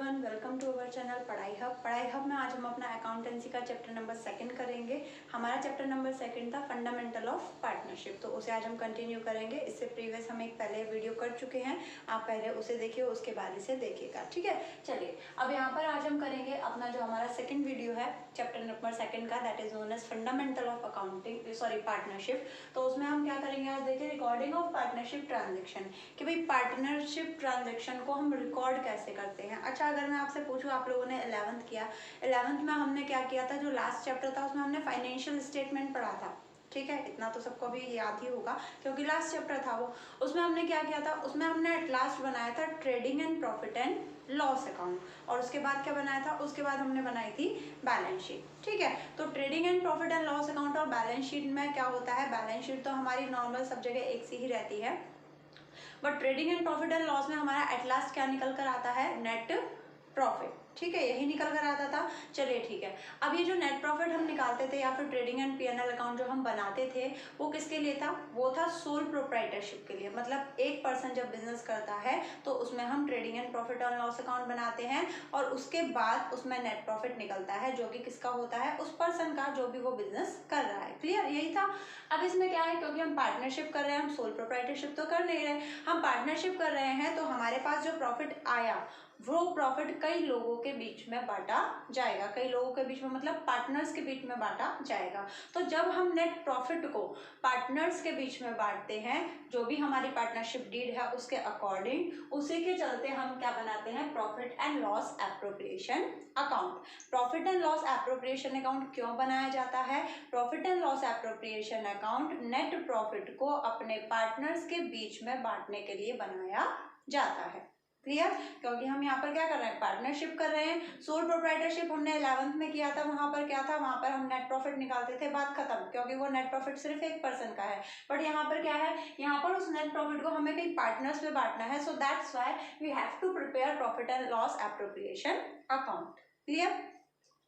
Everyone, welcome to our channel Padhai Hub में आज हम अपना अकाउंटेंसी का चैप्टर नंबर 2 करेंगे। हमारा चैप्टर नंबर 2 था फंडामेंटल ऑफ पार्टनरशिप, तो उसे आज हम कंटिन्यू करेंगे। इससे प्रीवियस हम एक पहले वीडियो कर चुके हैं, आप पहले उसे देखिए, उसके बाद इसे देखिएगा, ठीक है। चलिए अब यहाँ पर आज हम करेंगे अपना जो हमारा सेकेंड वीडियो है चैप्टर नंबर 2 का, that is known as fundamental of partnership. तो उसमें हम क्या करेंगे आज देखिए, रिकॉर्डिंग ऑफ पार्टनरशिप ट्रांजेक्शन, कि भाई पार्टनरशिप ट्रांजेक्शन को हम रिकॉर्ड कैसे करते हैं। अच्छा, अगर मैं आपसे पूछूं, आप लोगों ने 11th किया, 11th में हमने क्या किया था, जो लास्ट चैप्टर था उसमें हमने फाइनेंशियल स्टेटमेंट पढ़ा था, ठीक है। इतना तो सबको भी याद ही होगा क्योंकि लास्ट चैप्टर था वो। उसमें हमने क्या किया था, उसमें हमने एट लास्ट बनाया था trading and profit and loss account, और उसके बाद क्या बनाया था, उसके बाद हमने बनाई थी बैलेंस शीट, ठीक है। तो trading and profit and loss account और बैलेंस शीट में क्या होता है, बैलेंस शीट तो हमारी नॉर्मल सब जगह एक सी ही रहती है, but trading and profit and loss में हमारा एट लास्ट क्या निकल कर आता है, नेट प्रॉफिट, ठीक है, यही निकल कर आता था। चलिए ठीक है, अब ये जो नेट प्रॉफिट हम निकालते थे या फिर ट्रेडिंग एंड पीएनएल अकाउंट जो हम बनाते थे, वो किसके लिए था, वो था सोल प्रोप्राइटरशिप के लिए। मतलब एक पर्सन जब बिजनेस करता है तो उसमें हम trading and profit and loss account बनाते हैं, और उसके बाद उसमें नेट प्रॉफिट निकलता है जो कि किसका होता है, उस पर्सन का जो भी वो बिजनेस कर रहा है। क्लियर, यही था। अब इसमें क्या है, क्योंकि हम पार्टनरशिप कर रहे हैं, हम सोल प्रोप्राइटरशिप तो कर नहीं रहे, हम पार्टनरशिप कर रहे हैं, तो हमारे पास जो प्रॉफिट आया वो प्रॉफिट कई लोगों के बीच में बांटा जाएगा, कई लोगों के बीच में मतलब पार्टनर्स के बीच में बांटा जाएगा। तो जब हम नेट प्रॉफिट को पार्टनर्स के बीच में बांटते हैं, जो भी हमारी पार्टनरशिप डीड है उसके अकॉर्डिंग, उसी के चलते हम क्या बनाते हैं, profit and loss appropriation account. Profit and loss appropriation account क्यों बनाया जाता है, profit and loss appropriation account net profit को अपने पार्टनर्स के बीच में बांटने के लिए बनाया जाता है। क्लियर, क्योंकि हम यहाँ पर क्या कर रहे हैं, पार्टनरशिप कर रहे हैं। सोल प्रोप्राइटरशिप हमने 11th में किया था, वहां पर क्या था, वहां पर हम नेट प्रॉफिट निकालते थे, बात खत्म, क्योंकि वो नेट प्रॉफिट सिर्फ एक पर्सन का है। बट यहाँ पर क्या है, यहाँ पर उस नेट प्रॉफिट को हमें कई पार्टनर्स में बांटना है, so that's why we have to prepare profit and loss appropriation account. Clear,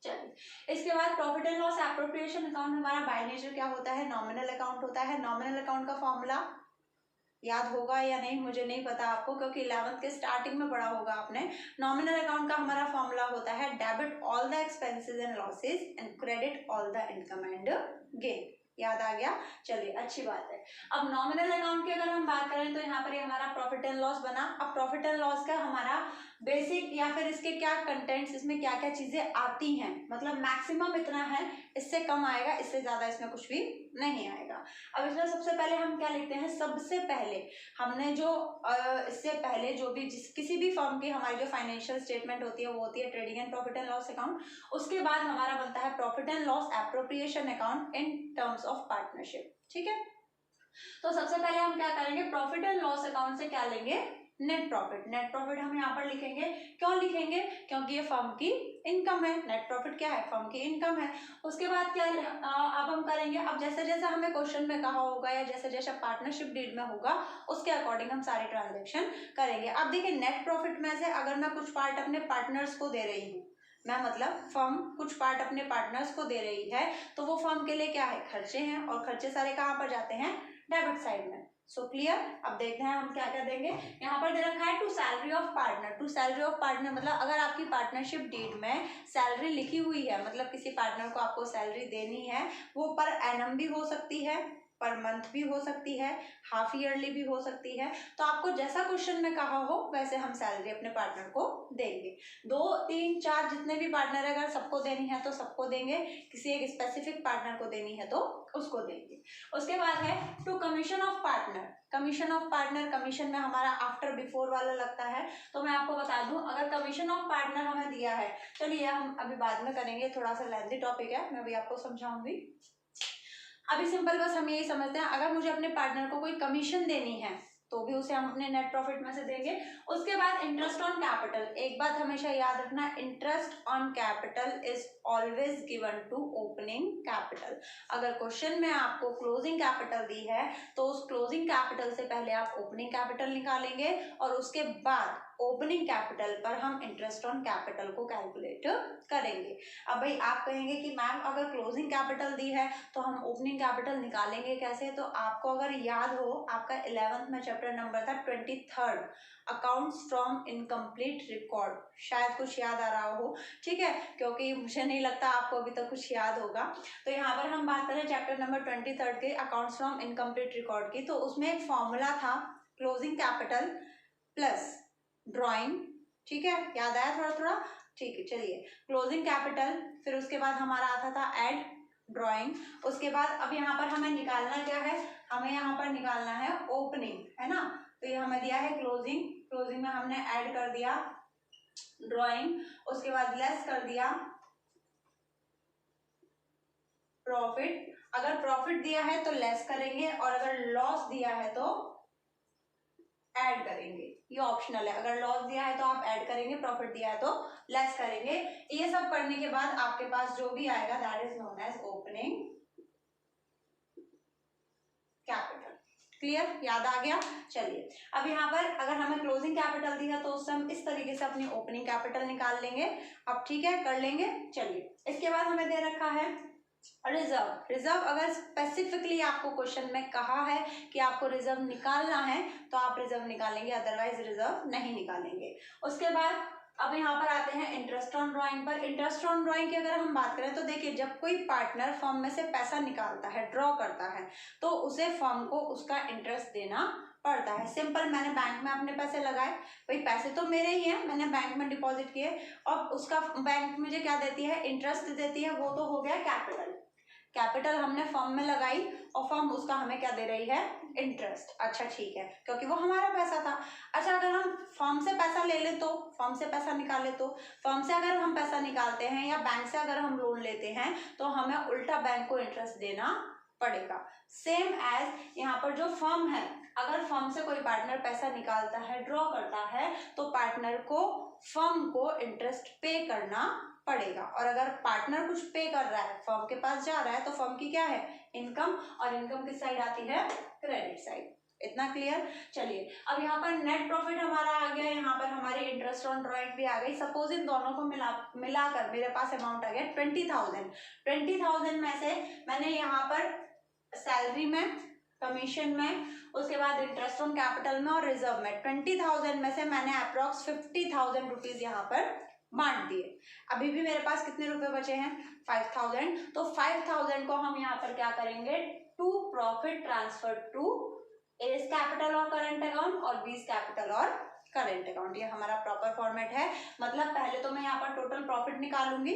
चलिए इसके बाद profit and loss appropriation account हमारा बाय नेचर क्या होता है, नॉमिनल अकाउंट होता है। नॉमिनल अकाउंट का फॉर्मूला याद होगा या नहीं मुझे नहीं पता आपको, क्योंकि 11th के स्टार्टिंग में पढ़ा होगा आपने। नॉमिनल अकाउंट का हमारा फॉर्मूला होता है debit all the expenses and losses and credit all the income and gain. याद आ गया, चलिए अच्छी बात है। अब नॉमिनल अकाउंट की अगर हम बात करें तो यहाँ पर ये हमारा प्रॉफिट एंड लॉस बना। अब प्रॉफिट एंड लॉस का हमारा बेसिक या फिर इसके क्या कंटेंट्स, इसमें क्या क्या चीजें आती हैं, मतलब मैक्सिमम इतना है, इससे कम आएगा, इससे ज्यादा इसमें कुछ भी नहीं आएगा। अब इसमें सबसे पहले हम क्या लिखते हैं, सबसे पहले हमने जो इससे पहले जो भी किसी भी फर्म की हमारी जो फाइनेंशियल स्टेटमेंट होती है वो होती है trading and profit and loss account. उसके बाद हमारा बनता है profit and loss appropriation account in terms of partnership, ठीक है। तो सबसे पहले हम क्या करेंगे, प्रॉफिट एंड लॉस अकाउंट से क्या लेंगे, नेट प्रॉफिट। नेट प्रॉफिट हम यहाँ पर लिखेंगे, क्यों लिखेंगे, क्योंकि ये फर्म की इनकम है। नेट प्रॉफिट क्या है, फर्म की इनकम है। उसके बाद क्या अब हम करेंगे, अब जैसे जैसे हमें क्वेश्चन में कहा होगा या जैसे जैसे पार्टनरशिप डीड में होगा उसके अकॉर्डिंग हम सारे ट्रांजेक्शन करेंगे। अब देखिए, नेट प्रॉफिट में से अगर मैं कुछ पार्ट अपने पार्टनर्स को दे रही हूँ, मैं मतलब फर्म कुछ पार्ट अपने पार्टनर्स को दे रही है, तो वो फर्म के लिए क्या है, खर्चे हैं, और खर्चे सारे कहाँ पर जाते हैं, डेबिट साइड में। सो क्लियर, अब देखते हैं हम क्या क्या देंगे। यहाँ पर दे रखा है to salary of partner. To salary of partner मतलब अगर आपकी पार्टनरशिप डीड में सैलरी लिखी हुई है, मतलब किसी पार्टनर को आपको सैलरी देनी है, वो पर एनम भी हो सकती है, पर मंथ भी हो सकती है, हाफ ईयरली भी हो सकती है। तो आपको जैसा क्वेश्चन में कहा हो वैसे हम सैलरी अपने पार्टनर को देंगे। 2, 3, 4 जितने भी पार्टनर अगर सबको देनी है तो सबको देंगे, किसी एक स्पेसिफिक पार्टनर को देनी है तो उसको देंगे। उसके बाद है to commission of partner. Commission of partner, commission में हमारा आफ्टर बिफोर वाला लगता है। तो मैं आपको बता दूं, अगर कमीशन ऑफ पार्टनर हमें दिया है, चलिए हम अभी बाद में करेंगे, थोड़ा सा लेंथी टॉपिक है, मैं अभी आपको समझाऊंगी। अभी सिंपल बस हम यही समझते हैं, अगर मुझे अपने पार्टनर को कोई कमीशन देनी है तो भी उसे हम अपने नेट प्रॉफिट में से देंगे। उसके बाद इंटरेस्ट ऑन कैपिटल, एक बात हमेशा याद रखना, interest on capital is always given to opening capital. अगर क्वेश्चन में आपको क्लोजिंग कैपिटल दी है तो उस क्लोजिंग कैपिटल से पहले आप ओपनिंग कैपिटल निकालेंगे और उसके बाद ओपनिंग कैपिटल पर हम इंटरेस्ट ऑन कैपिटल को कैलकुलेट करेंगे। अब भाई आप कहेंगे कि मैम अगर क्लोजिंग कैपिटल दी है तो हम ओपनिंग कैपिटल निकालेंगे कैसे? तो आपको अगर याद हो, आपका 11th में चैप्टर नंबर था 23rd, accounts from incomplete record, शायद कुछ याद आ रहा हो, ठीक है, क्योंकि मुझे नहीं लगता आपको अभी तक कुछ याद होगा। तो यहाँ पर हम बात करें चैप्टर नंबर 23rd के अकाउंट्स फ्रॉम इनकम्प्लीट रिकॉर्ड की, तो उसमें एक फॉर्मूला था क्लोजिंग कैपिटल प्लस ड्रॉइंग, ठीक है, याद आया थोड़ा थोड़ा? ठीक है, चलिए, क्लोजिंग कैपिटल, फिर उसके बाद हमारा आता था ऐड ड्रॉइंग, उसके बाद अब यहाँ पर हमें निकालना क्या है? हमें यहाँ पर निकालना है ओपनिंग, है ना? तो ये हमें दिया है क्लोजिंग, क्लोजिंग में हमने ऐड कर दिया ड्रॉइंग, उसके बाद लेस कर दिया प्रॉफिट। अगर प्रॉफिट दिया है तो लेस करेंगे और अगर लॉस दिया है तो ऐड करेंगे, ये ऑप्शनल है। अगर लॉस दिया है तो आप ऐड करेंगे, प्रॉफिट दिया है तो लेस करेंगे। ये सब करने के बाद आपके पास जो भी आएगा that is known as opening capital. Clear? याद आ गया? चलिए, अब यहाँ पर अगर हमें क्लोजिंग कैपिटल दी है तो उससे हम इस तरीके से अपनी ओपनिंग कैपिटल निकाल लेंगे। अब ठीक है, कर लेंगे। चलिए, इसके बाद हमें दे रखा है रिजर्व। रिजर्व अगर स्पेसिफिकली आपको क्वेश्चन में कहा है कि आपको रिजर्व निकालना है तो आप रिजर्व निकालेंगे, अदरवाइज रिजर्व नहीं निकालेंगे। उसके बाद अब यहाँ पर आते हैं इंटरेस्ट ऑन ड्राइंग पर। इंटरेस्ट ऑन ड्राइंग की अगर हम बात करें तो देखिए, जब कोई पार्टनर फर्म में से पैसा निकालता है, ड्रॉ करता है, तो उसे फर्म को उसका इंटरेस्ट देना पड़ता है। सिंपल, मैंने बैंक में अपने पैसे लगाए, भाई पैसे तो मेरे ही हैं, मैंने बैंक में डिपॉजिट किए और उसका बैंक मुझे क्या देती है? इंटरेस्ट देती है, वो तो हो गया कैपिटल। कैपिटल हमने फर्म में लगाई और फर्म उसका हमें क्या दे रही है? इंटरेस्ट। अच्छा ठीक है, क्योंकि वो हमारा पैसा था। अच्छा, अगर हम फर्म से पैसा ले ले तो, फर्म से पैसा निकाले तो, फर्म से अगर हम पैसा निकालते हैं या बैंक से अगर हम लोन लेते हैं तो हमें उल्टा बैंक को इंटरेस्ट देना पड़ेगा। सेम एज यहाँ पर जो फर्म है, अगर फर्म से कोई पार्टनर पैसा निकालता है, ड्रॉ करता है, तो पार्टनर को फर्म को इंटरेस्ट पे करना पड़ेगा। और अगर पार्टनर कुछ पे कर रहा है, फर्म के पास जा रहा है, तो फर्म की क्या है? इनकम, और इनकम किस साइड आती है? Credit side. इतना क्लियर? चलिए, अब यहाँ पर नेट प्रॉफिट हमारा आ गया, यहाँ पर हमारी इंटरेस्ट ऑन ड्रॉइंग भी आ गई। सपोज इन दोनों को मिलाकर मेरे पास अमाउंट आ गया 20,000। 20,000 में से मैंने यहाँ पर सैलरी में, कमीशन में, उसके बाद इंटरेस्ट ऑन कैपिटल में और रिजर्व में 20,000 में से मैंने अप्रॉक्स 50,000 रुपीज यहाँ पर बांट दिए। अभी भी मेरे पास कितने रुपए बचे हैं? 5,000। तो 5,000 को हम यहाँ पर क्या करेंगे? To profit transfer to as capital और करंट अकाउंट और बीस कैपिटल और करंट अकाउंट। ये हमारा प्रॉपर फॉर्मेट है। मतलब पहले तो मैं यहाँ पर टोटल प्रॉफिट निकालूंगी,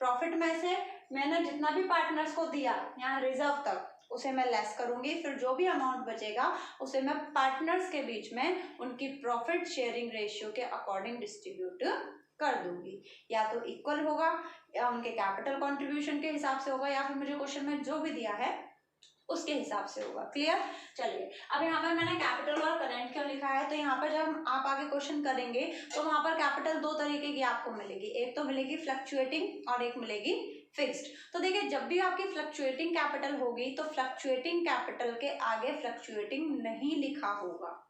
प्रॉफिट में से मैंने जितना भी पार्टनर्स को दिया यहाँ रिजर्व तक, उसे मैं लेस करूंगी, फिर जो भी अमाउंट बचेगा उसे मैं पार्टनर्स के बीच में उनकी प्रॉफिट शेयरिंग रेशियो के अकॉर्डिंग डिस्ट्रीब्यूट कर दूंगी। या तो इक्वल होगा या उनके कैपिटल कंट्रीब्यूशन के हिसाब से होगा, या फिर मुझे क्वेश्चन में जो भी दिया है उसके हिसाब से होगा। क्लियर? चलिए, अब यहाँ पर मैंने कैपिटल और करंट क्यों लिखा है, तो यहाँ पर जब आप आगे क्वेश्चन करेंगे तो वहां पर कैपिटल दो तरीके की आपको मिलेगी, एक तो मिलेगी फ्लक्चुएटिंग और एक मिलेगी फिक्स्ड। तो देखिए, जब भी आपकी फ्लक्चुएटिंग कैपिटल होगी तो फ्लक्चुएटिंग कैपिटल के आगे फ्लक्चुएटिंग नहीं लिखा होगा।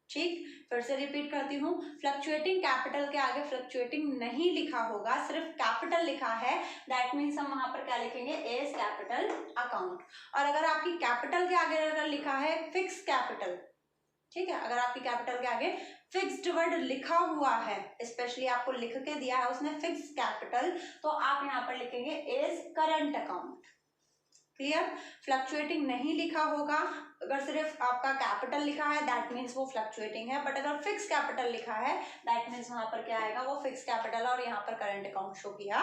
ठीक, फिर से रिपीट करती हूँ, फ्लक्चुएटिंग कैपिटल के आगे फ्लक्चुएटिंग नहीं लिखा होगा, सिर्फ कैपिटल लिखा है। दैट मीन्स हम वहां पर क्या लिखेंगे? As capital account. और अगर आपकी कैपिटल के आगे अगर लिखा है फिक्स कैपिटल, ठीक है, अगर आपकी कैपिटल के आगे फिक्स्ड वर्ड लिखा हुआ है, स्पेशली आपको लिख के दिया है उसने फिक्स कैपिटल, तो आप यहाँ पर लिखेंगे as current account. Clear? Fluctuating नहीं लिखा होगा, अगर सिर्फ आपका कैपिटल लिखा है दैट मीन्स वो फ्लक्चुएटिंग है, बट अगर फिक्स कैपिटल लिखा है दैट मीन्स वहां पर क्या आएगा? वो फिक्स कैपिटल और यहाँ पर करंट अकाउंट शो किया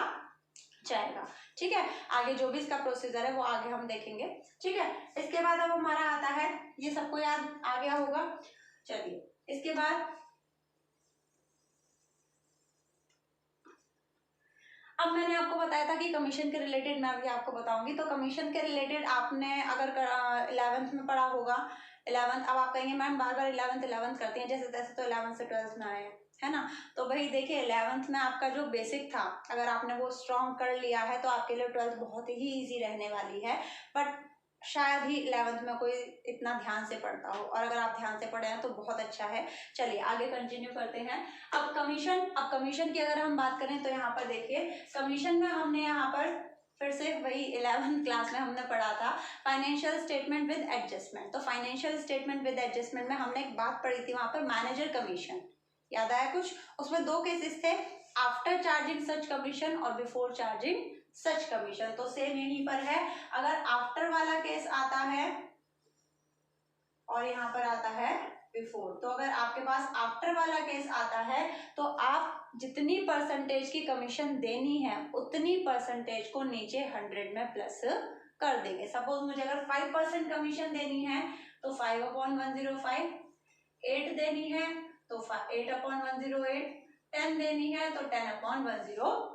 जाएगा। ठीक है, आगे जो भी इसका प्रोसीजर है वो आगे हम देखेंगे। ठीक है, इसके बाद अब हमारा आता है, ये सबको याद आ गया होगा। चलिए, इसके बाद अब मैंने आपको बताया था कि कमीशन के रिलेटेड मैं अभी आपको बताऊंगी। तो कमीशन के रिलेटेड आपने अगर 11th में पढ़ा होगा, 11th, अब आप कहेंगे मैम बार बार 11th करती हैं, जैसे तैसे तो 11th से 12th में आए हैं, है ना? तो भाई देखिए, 11th में आपका जो बेसिक था, अगर आपने वो स्ट्रॉन्ग कर लिया है तो आपके लिए 12th बहुत ही ईजी रहने वाली है। बट शायद ही 11th में कोई इतना ध्यान से पढ़ता हो, और अगर आप ध्यान से पढ़े हैं तो बहुत अच्छा है। चलिए आगे कंटिन्यू करते हैं। अब कमीशन की अगर हम बात करें तो यहाँ पर देखिए, कमीशन में हमने यहाँ पर फिर से वही 11th क्लास में हमने पढ़ा था फाइनेंशियल स्टेटमेंट विद एडजस्टमेंट। तो फाइनेंशियल स्टेटमेंट विद एडजस्टमेंट में हमने एक बात पढ़ी थी वहां पर मैनेजर कमीशन, याद आया कुछ? उसमें दो केसेस थे, आफ्टर चार्जिंग सच कमीशन और बिफोर चार्जिंग सच कमीशन। तो सेम यहीं पर है, अगर आफ्टर वाला केस आता है और यहाँ पर आता है बिफोर, तो अगर आपके पास आफ्टर वाला केस आता है तो आप जितनी परसेंटेज की कमीशन देनी है उतनी परसेंटेज को नीचे 100 में प्लस कर देंगे। सपोज मुझे अगर 5% कमीशन देनी है तो 5/105, 8 देनी है तो 8/108, 10 देनी है तो 10/110।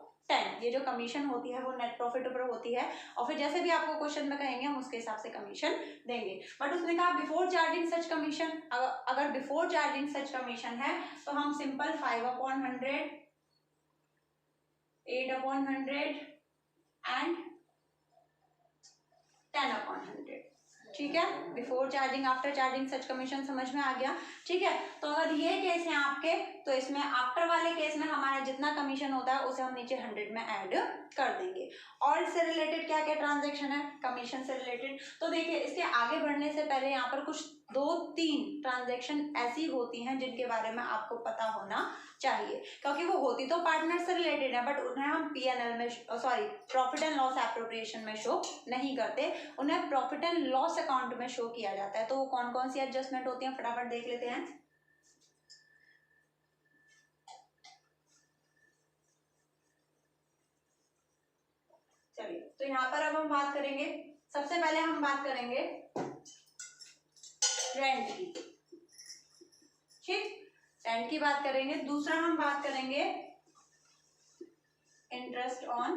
ये जो कमीशन होती है वो नेट प्रॉफिट ऊपर होती है, और फिर जैसे भी आपको क्वेश्चन में कहेंगे हम उसके हिसाब से कमीशन देंगे। बट उसने कहा बिफोर चार्जिंग सच कमीशन, अगर बिफोर चार्जिंग सच कमीशन है तो हम सिंपल 5/100, 8/100 एंड 10/100, ठीक है। बिफोर चार्जिंग आफ्टर चार्जिंग सच कमीशन समझ में आ गया, ठीक है। तो अगर ये केस है आपके, तो इसमें आफ्टर वाले केस में हमारा जितना कमीशन होता है उसे हम नीचे 100 में ऐड कर देंगे। और इससे रिलेटेड क्या क्या ट्रांजैक्शन है कमीशन से रिलेटेड, तो देखिए इसके आगे बढ़ने से पहले यहाँ पर कुछ 2-3 ट्रांजैक्शन ऐसी होती हैं जिनके बारे में आपको पता होना चाहिए, क्योंकि वो होती तो पार्टनर से रिलेटेड है बट उन्हें हम पीएनएल में प्रॉफिट एंड लॉस एप्रोप्रिएशन में शो नहीं करते, उन्हें प्रॉफिट एंड लॉस अकाउंट में शो किया जाता है। तो वो कौन कौन सी एडजस्टमेंट होती हैं फटाफट देख लेते हैं। चलिए तो यहाँ पर अब हम बात करेंगे, सबसे पहले हम बात करेंगे रेंट की, ठीक, रेंट की बात करेंगे। दूसरा हम बात करेंगे इंटरेस्ट ऑन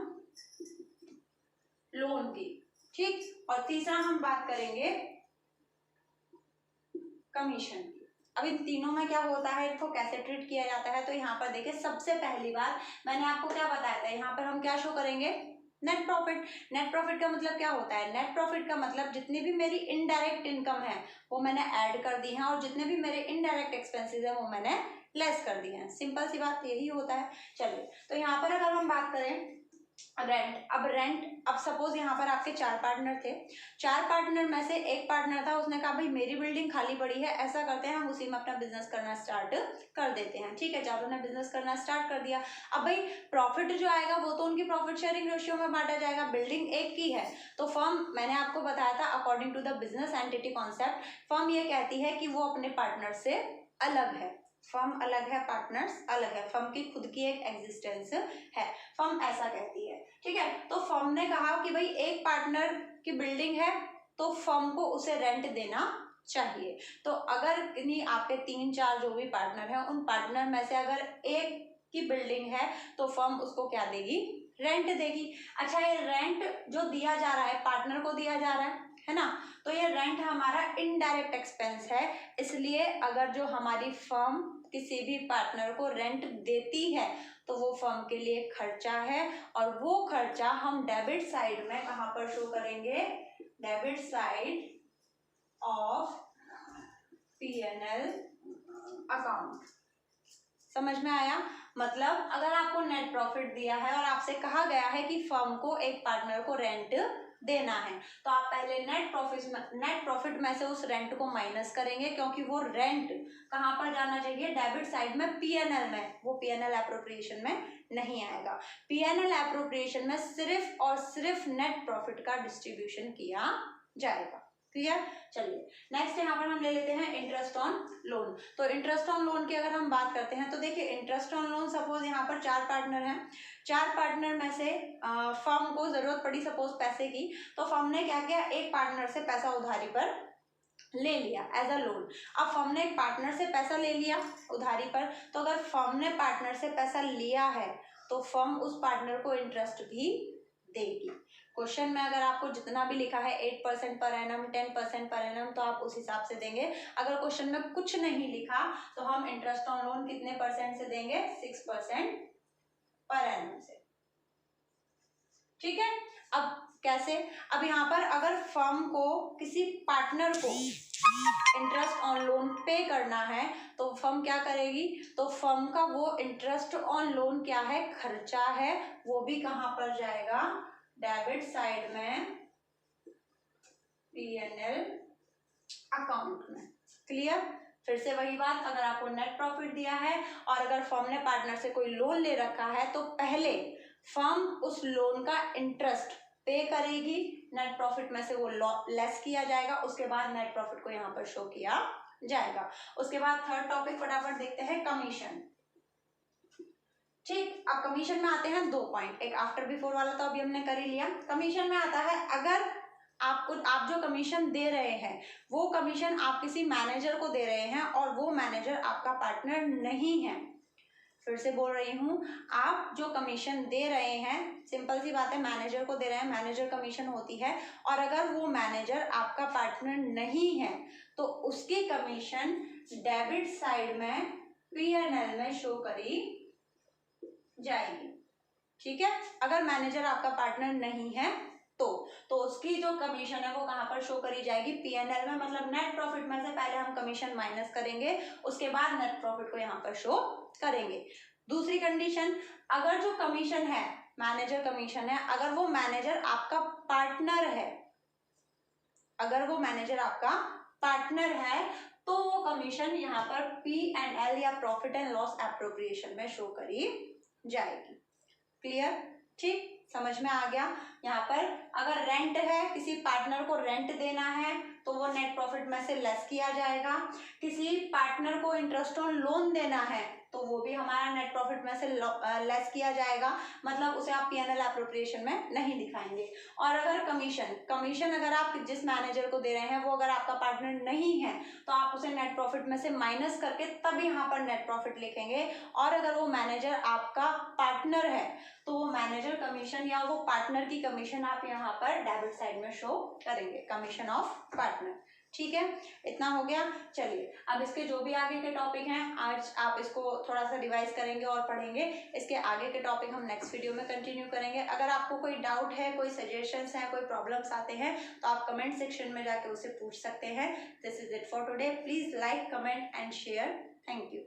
लोन की, ठीक, और तीसरा हम बात करेंगे कमीशन की। अब इन तीनों में क्या होता है, इनको कैसे ट्रीट किया जाता है, तो यहाँ पर देखिए सबसे पहली बात मैंने आपको क्या बताया था, यहाँ पर हम क्या शो करेंगे नेट प्रॉफिट। नेट प्रॉफिट का मतलब क्या होता है, नेट प्रॉफिट का मतलब जितनी भी मेरी इनडायरेक्ट इनकम है वो मैंने ऐड कर दी है और जितने भी मेरे इनडायरेक्ट एक्सपेंसेस है वो मैंने लेस कर दी है। सिंपल सी बात यही होता है। चलिए तो यहाँ पर अगर हम बात करें रेंट, अब सपोज यहाँ पर आपके 4 पार्टनर थे, 4 पार्टनर में से एक पार्टनर था, उसने कहा भाई मेरी बिल्डिंग खाली पड़ी है, ऐसा करते हैं हम उसी में अपना बिजनेस करना स्टार्ट कर देते हैं, ठीक है। चारों ने बिजनेस करना स्टार्ट कर दिया। अब भाई प्रॉफिट जो आएगा वो तो उनकी प्रॉफिट शेयरिंग रेशियो में बांटा जाएगा, बिल्डिंग एक की है तो फर्म, मैंने आपको बताया था according to the business entity concept, firm ये कहती है कि वो अपने पार्टनर से अलग है, फर्म अलग है, पार्टनर्स अलग है, फर्म की खुद की एक एग्जिस्टेंस है, फर्म ऐसा कहती है, ठीक है। तो फर्म ने कहा कि भाई एक पार्टनर की बिल्डिंग है तो फर्म को उसे रेंट देना चाहिए। तो अगर इन्हीं आपके 3-4 जो भी पार्टनर हैं उन पार्टनर में से अगर एक की बिल्डिंग है तो फर्म उसको क्या देगी, रेंट देगी। अच्छा ये रेंट जो दिया जा रहा है पार्टनर को दिया जा रहा है ना, तो ये रेंट हमारा इनडायरेक्ट एक्सपेंस है, इसलिए अगर जो हमारी फर्म किसी भी पार्टनर को रेंट देती है तो वो फर्म के लिए खर्चा है और वो खर्चा हम डेबिट साइड में कहां पर शो करेंगे, debit side of PNL account. समझ में आया? मतलब अगर आपको नेट प्रॉफिट दिया है और आपसे कहा गया है कि फर्म को एक पार्टनर को रेंट देना है तो आप पहले नेट प्रॉफिट में से उस रेंट को माइनस करेंगे, क्योंकि वो रेंट कहां पर जाना चाहिए, डेबिट साइड में पीएनएल में, वो पीएनएल एप्रोप्रिएशन में नहीं आएगा। पीएनएल एप्रोप्रिएशन में सिर्फ और सिर्फ नेट प्रॉफिट का डिस्ट्रीब्यूशन किया जाएगा। क्लियर? चलिए नेक्स्ट यहाँ पर हम ले लेते हैं इंटरेस्ट ऑन लोन। तो इंटरेस्ट ऑन लोन की अगर हम बात करते हैं तो देखिए इंटरेस्ट ऑन लोन, सपोज यहाँ पर 4 पार्टनर हैं, 4 पार्टनर में से फर्म को जरूरत पड़ी सपोज पैसे की, तो फर्म ने क्या किया, एक पार्टनर से पैसा उधारी पर ले लिया एज अ लोन। अब फर्म ने एक पार्टनर से पैसा ले लिया उधारी पर, तो अगर फर्म ने पार्टनर से पैसा लिया है तो फर्म उस पार्टनर को इंटरेस्ट भी देगी। क्वेश्चन में अगर आपको जितना भी लिखा है 8% पर एनम, 10% पर एनम, तो आप उस हिसाब से देंगे। अगर क्वेश्चन में कुछ नहीं लिखा तो हम इंटरेस्ट ऑन लोन कितने परसेंट से देंगे, 6% पर एनम से। ठीक है। अब कैसे, अब यहाँ पर अगर फर्म को किसी पार्टनर को इंटरेस्ट ऑन लोन पे करना है तो फर्म क्या करेगी, तो फर्म का वो इंटरेस्ट ऑन लोन क्या है, खर्चा है, वो भी कहाँ पर जाएगा, डेबिट साइड में P&L अकाउंट में। क्लियर। फिर से वही बात, अगर आपको नेट प्रॉफिट दिया है और अगर फर्म ने पार्टनर से कोई लोन ले रखा है तो पहले फर्म उस लोन का इंटरेस्ट पे करेगी, नेट प्रॉफिट में से वो लेस किया जाएगा, उसके बाद नेट प्रॉफिट को यहाँ पर शो किया जाएगा। उसके बाद थर्ड टॉपिक फटाफट देखते हैं, कमीशन। ठीक, अब कमीशन में आते हैं 2 पॉइंट, एक आफ्टर बिफोर वाला तो अभी हमने कर ही लिया। कमीशन में आता है, अगर आप जो कमीशन दे रहे हैं वो कमीशन आप किसी मैनेजर को दे रहे हैं और वो मैनेजर आपका पार्टनर नहीं है। फिर से बोल रही हूँ, आप जो कमीशन दे रहे हैं, सिंपल सी बात है, मैनेजर को दे रहे हैं, मैनेजर कमीशन होती है, और अगर वो मैनेजर आपका पार्टनर नहीं है तो उसकी कमीशन डेबिट साइड में P&L में शो करी जाएगी। ठीक है, अगर मैनेजर आपका पार्टनर नहीं है तो उसकी जो कमीशन है वो कहाँ पर शो करी जाएगी, P&L में, मतलब नेट प्रॉफिट में से पहले हम कमीशन माइनस करेंगे, उसके बाद नेट प्रॉफिट को यहाँ पर शो करेंगे। दूसरी कंडीशन, अगर जो कमीशन है मैनेजर कमीशन है, अगर वो मैनेजर आपका पार्टनर है, अगर वो मैनेजर आपका पार्टनर है तो वो कमीशन यहाँ पर P&L या प्रॉफिट एंड लॉस एप्रोप्रिएशन में शो करी जाएगी। क्लियर। ठीक, समझ में आ गया। यहाँ पर अगर रेंट है, किसी पार्टनर को रेंट देना है तो वो नेट प्रॉफिट में से लेस किया जाएगा। किसी पार्टनर को इंटरेस्ट ऑन लोन देना है तो वो भी हमारा नेट प्रॉफिट में से लेस किया जाएगा, मतलब उसे आप P&L एप्रोप्रिएशन में नहीं दिखाएंगे। और अगर कमीशन अगर आप जिस मैनेजर को दे रहे हैं वो अगर आपका पार्टनर नहीं है तो आप उसे नेट प्रॉफिट में से माइनस करके तब यहाँ पर नेट प्रॉफिट लिखेंगे। और अगर वो मैनेजर आपका पार्टनर है तो वो मैनेजर कमीशन या वो पार्टनर की कमीशन आप यहाँ पर डेबिट साइड में शो करेंगे, कमीशन ऑफ पार्टनर। ठीक है, इतना हो गया। चलिए, अब इसके जो भी आगे के टॉपिक हैं आज आप इसको थोड़ा सा रिवाइज करेंगे और पढ़ेंगे। इसके आगे के टॉपिक हम नेक्स्ट वीडियो में कंटिन्यू करेंगे। अगर आपको कोई डाउट है, कोई सजेशंस हैं, कोई प्रॉब्लम्स आते हैं तो आप कमेंट सेक्शन में जाके उसे पूछ सकते हैं। This is it for today. Please like, comment and share. Thank you.